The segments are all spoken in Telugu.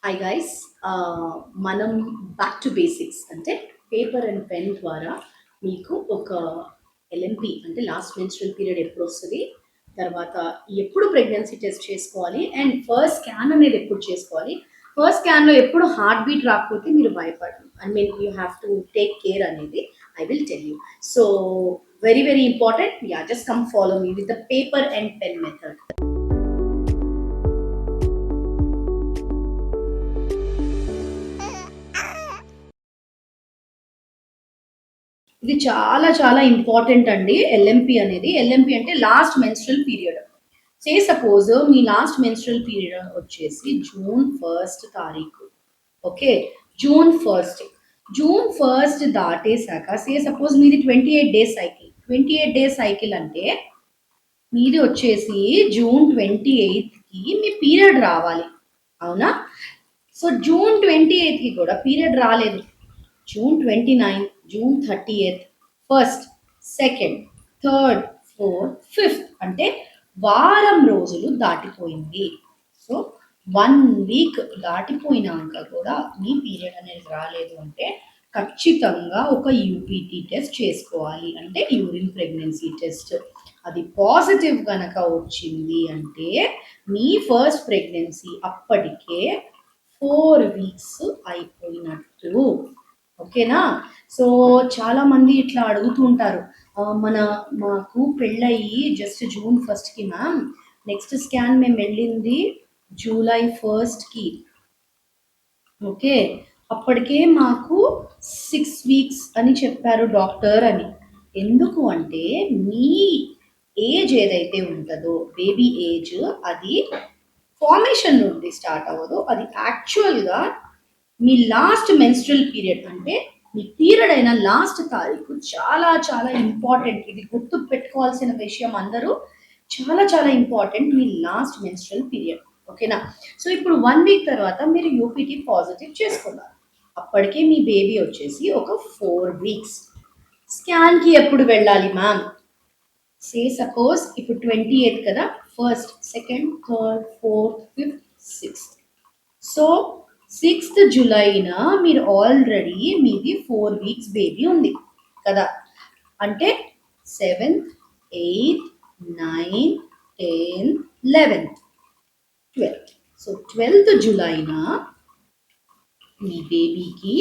హాయ్ గైస్ మనం బ్యాక్ టు బేసిక్స్ అంటే పేపర్ అండ్ పెన్ ద్వారా మీకు ఒక ఎల్ఎంపి అంటే లాస్ట్ మెన్స్ట్రల్ పీరియడ్ ఎప్పుడు వస్తుంది, తర్వాత ఎప్పుడు ప్రెగ్నెన్సీ టెస్ట్ చేసుకోవాలి అండ్ ఫస్ట్ స్కాన్ అనేది ఎప్పుడు చేసుకోవాలి, ఫస్ట్ స్కాన్లో ఎప్పుడు హార్ట్ బీట్ రాకపోతే మీరు భయపడరు. I mean you have to take care అనేది I will tell you. So very very important. Yeah, just come follow me with the paper and pen method. ఇది చాలా చాలా ఇంపార్టెంట్ అండి. ఎల్ఎంపి అంటే లాస్ట్ మెన్స్ట్రల్ పీరియడ్. సపోజ్ మీ లాస్ట్ మెన్స్ట్రల్ పీరియడ్ వచ్చేసి జూన్ 1 తారీఖు. Okay, June 1. జూన్ 1 దాటేశాక సపోజ్ మీది 28 డేస్ సైకిల్. 28 డేస్ సైకిల్ అంటే మీది వచ్చేసి జూన్ 28కి మీ పీరియడ్ రావాలి, అవునా? సో జూన్ 28కి కూడా పీరియడ్ రాలేదు. June 29, June 30, first, second, third, fourth, fifth అంటే వారం రోజులు దాటిపోయింది. సో 1 వీక్ దాటిపోయినాక కూడా మీ పీరియడ్ అనేది రాలేదు అంటే ఖచ్చితంగా ఒక యూపీటీ టెస్ట్ చేసుకోవాలి, అంటే యూరిన్ ప్రెగ్నెన్సీ టెస్ట్. అది పాజిటివ్ కనుక వచ్చింది అంటే మీ ఫస్ట్ ప్రెగ్నెన్సీ అప్పటికే 4 వీక్స్ అయిపోయినట్టు. ఓకేనా? సో చాలా మంది ఇట్లా అడుగుతూ ఉంటారు, మాకు పెళ్ళయి జస్ట్ జూన్ 1కి మ్యామ్, నెక్స్ట్ స్కాన్ మేము వెళ్ళింది జూలై 1కి. ఓకే, అప్పటికే మాకు 6 వీక్స్ అని చెప్పారు డాక్టర్ అని. ఎందుకు అంటే మీ ఏజ్ ఏదైతే ఉంటుందో బేబీ ఏజ్, అది ఫార్మేషన్ నుండి స్టార్ట్ అవ్వదు, అది యాక్చువల్గా మీ లాస్ట్ మెన్స్ట్రల్ పీరియడ్ అంటే మీ పీరియడ్ అయిన లాస్ట్ తారీఖు చాలా చాలా ఇంపార్టెంట్. ఇది గుర్తు పెట్టుకోవాల్సిన విషయం అందరూ. చాలా చాలా ఇంపార్టెంట్ మీ లాస్ట్ మెన్స్ట్రల్ పీరియడ్. ఓకేనా? సో ఇప్పుడు 1 వీక్ తర్వాత మీరు యూపీటీ పాజిటివ్ చేసుకున్నారు. అప్పటికే మీ బేబీ వచ్చేసి ఒక 4 వీక్స్. స్కాన్కి ఎప్పుడు వెళ్ళాలి మ్యామ్? సపోజ్ ఇప్పుడు 28 కదా, first, second, third, fourth, fifth, sixth. So 6th జూలైన మీరు ఆల్రెడీ మీది 4 వీక్స్ బేబీ ఉంది కదా, అంటే 7th, 8th, 9th, 10th, 11th, 12th. So 12th జూలైన మీ బేబీకి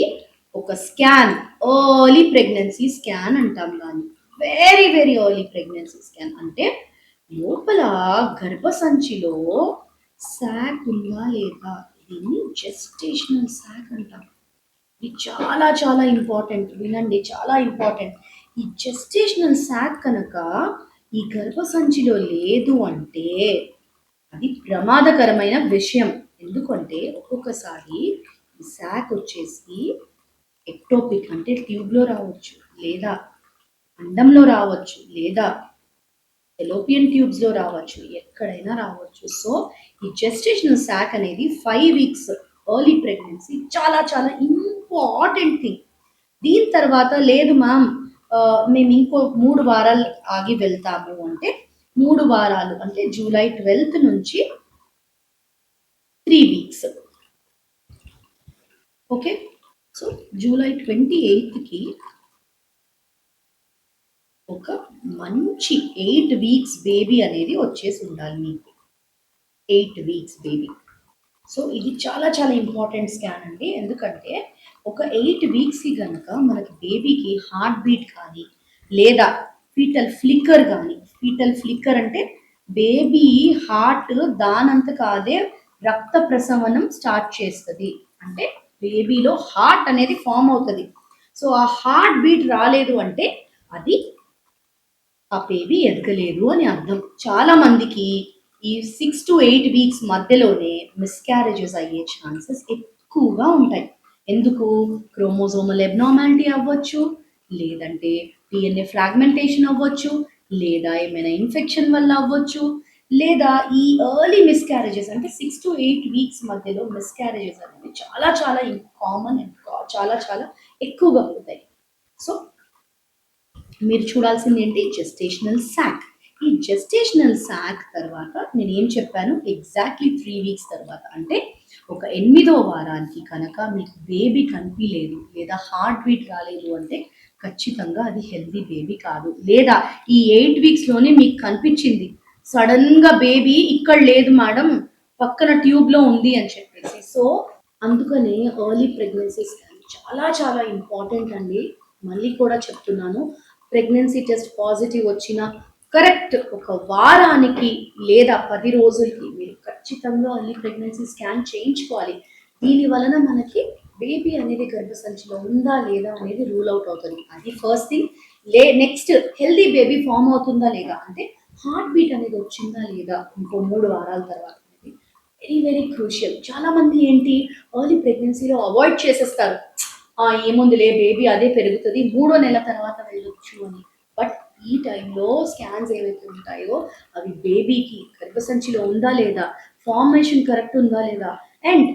ఒక స్కాన్, ఎర్లీ ప్రెగ్నెన్సీ స్కాన్ అంటాం దాన్ని. Very very early pregnancy scan అంటే లోపల గర్భసంచిలో శాక్ ఉందా లేదా, దీన్ని జెస్టేషనల్ శాక్ అంటాం. ఇది చాలా చాలా ఇంపార్టెంట్, వినండి, చాలా ఇంపార్టెంట్. ఈ జెస్టేషనల్ శాక్ కనుక ఈ గర్భసంచిలో లేదు అంటే అది ప్రమాదకరమైన విషయం. ఎందుకంటే ఒక్కొక్కసారి ఈ శాక్ వచ్చేసి ఎక్టోపిక్ అంటే ట్యూబ్లో రావచ్చు, లేదా అండంలో రావచ్చు, లేదా ఫెలోపియన్ ట్యూబ్స్లో రావచ్చు, ఎక్కడైనా రావచ్చు. సో ఈ జెస్టేషనల్ శాక్ అనేది 5 వీక్స్ ఎర్లీ ప్రెగ్నెన్సీ చాలా చాలా ఇంపార్టెంట్ థింగ్. దీని తర్వాత లేదు మ్యామ్, మేము ఇంకో 3 వారాలు ఆగి వెళ్తాము అంటే 3 వారాలు అంటే జూలై 12 నుంచి 3 వీక్స్. ఓకే, సో జూలై 28కి ఒక మంచి 8 వీక్స్ బేబీ అనేది వచ్చేసి ఉండాలి మీకు. 8 వీక్స్ బేబీ. సో ఇది చాలా చాలా ఇంపార్టెంట్ స్కాన్ అండి. ఎందుకంటే ఒక 8 వీక్స్కి కనుక మనకి బేబీకి హార్ట్ బీట్ కానీ, లేదా ఫీటల్ ఫ్లిక్కర్ అంటే బేబీ హార్ట్ దానంతకు అదే రక్త ప్రసవనం స్టార్ట్ చేస్తుంది. అంటే బేబీలో హార్ట్ అనేది ఫామ్ అవుతుంది. సో ఆ హార్ట్ బీట్ రాలేదు అంటే అది ఆ బేబీ ఎదగలేదు అని అర్థం. చాలా మందికి ఈ 6 to 8 వీక్స్ మధ్యలోనే మిస్క్యారేజెస్ అయ్యే ఛాన్సెస్ ఎక్కువగా ఉంటాయి. ఎందుకు? క్రోమోజోమల్ ఎబ్నార్మాలిటీ అవ్వచ్చు, లేదంటే డిఎన్ఏ ఫ్రాగ్మెంటేషన్ అవ్వచ్చు, లేదా ఏమైనా ఇన్ఫెక్షన్ వల్ల అవ్వచ్చు, లేదా ఈ ఎర్లీ మిస్క్యారేజెస్ అంటే 6 to 8 వీక్స్ మధ్యలో మిస్క్యారేజెస్ అనేవి చాలా చాలా కామన్ అండ్ చాలా చాలా ఎక్కువగా అవుతాయి. సో మీరు చూడాల్సింది ఏంటి? Gestational sack. ఈ జెస్టేషనల్ శాక్ తర్వాత నేను ఏం చెప్పాను? ఎగ్జాక్ట్లీ 3 వీక్స్ తర్వాత అంటే ఒక 8వ వారానికి కనుక మీకు బేబీ కనిపించలేదు లేదా హార్ట్ బీట్ రాలేదు అంటే ఖచ్చితంగా అది హెల్తీ బేబీ కాదు. లేదా ఈ 8 వీక్స్‌లోనే మీకు కనిపించింది. సడన్‌గా బేబీ ఇక్కడ లేదు మేడం, పక్కన ట్యూబ్‌లో ఉంది అని చెప్పేసి. సో, అందుకనే ఎర్లీ ప్రెగ్నెన్సీ స్కాన్ చాలా చాలా ఇంపార్టెంట్ అండి. మళ్ళీ కూడా చెప్తున్నాను. ప్రెగ్నెన్సీ టెస్ట్ పాజిటివ్ వచ్చిన కరెక్ట్ ఒక వారానికి లేదా 10 రోజులకి మీరు ఖచ్చితంగా ఎర్లీ ప్రెగ్నెన్సీ స్కాన్ చేయించుకోవాలి. దీని వలన మనకి బేబీ అనేది గర్భసంచిలో ఉందా లేదా అనేది రూల్ అవుట్ అవుతుంది. అది first thing. Next healthy baby form అవుతుందా లేదా అంటే హార్ట్ బీట్ అనేది వచ్చిందా లేదా ఇంకో 3 వారాల తర్వాత అనేది వెరీ వెరీ క్రూషియల్. చాలా మంది ఏంటి ఎర్లీ ప్రెగ్నెన్సీలో అవాయిడ్ చేసేస్తారు. ఏముందిలే బేబీ అదే పెరుగుతుంది 3వ నెల తర్వాత వెళ్ళొచ్చు అని. బట్ ఈ టైంలో స్కాన్స్ ఏవైతే ఉంటాయో అవి బేబీకి గర్భసంచిలో ఉందా లేదా, ఫార్మేషన్ కరెక్ట్ ఉందా లేదా, అండ్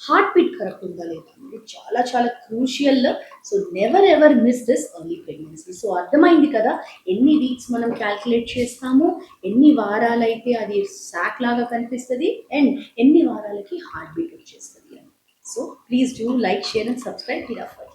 హార్ట్ బీట్ కరెక్ట్ ఉందా లేదా అనేది చాలా చాలా crucial. So never ever miss this early pregnancy. So అర్థమైంది కదా ఎన్ని వీక్స్ మనం క్యాల్కులేట్ చేస్తాము, ఎన్ని వారాలైతే అది సాక్ లాగా కనిపిస్తుంది, అండ్ ఎన్ని వారాలకి హార్ట్ బీట్ వచ్చేస్తుంది అని. So please do like, share and subscribe here for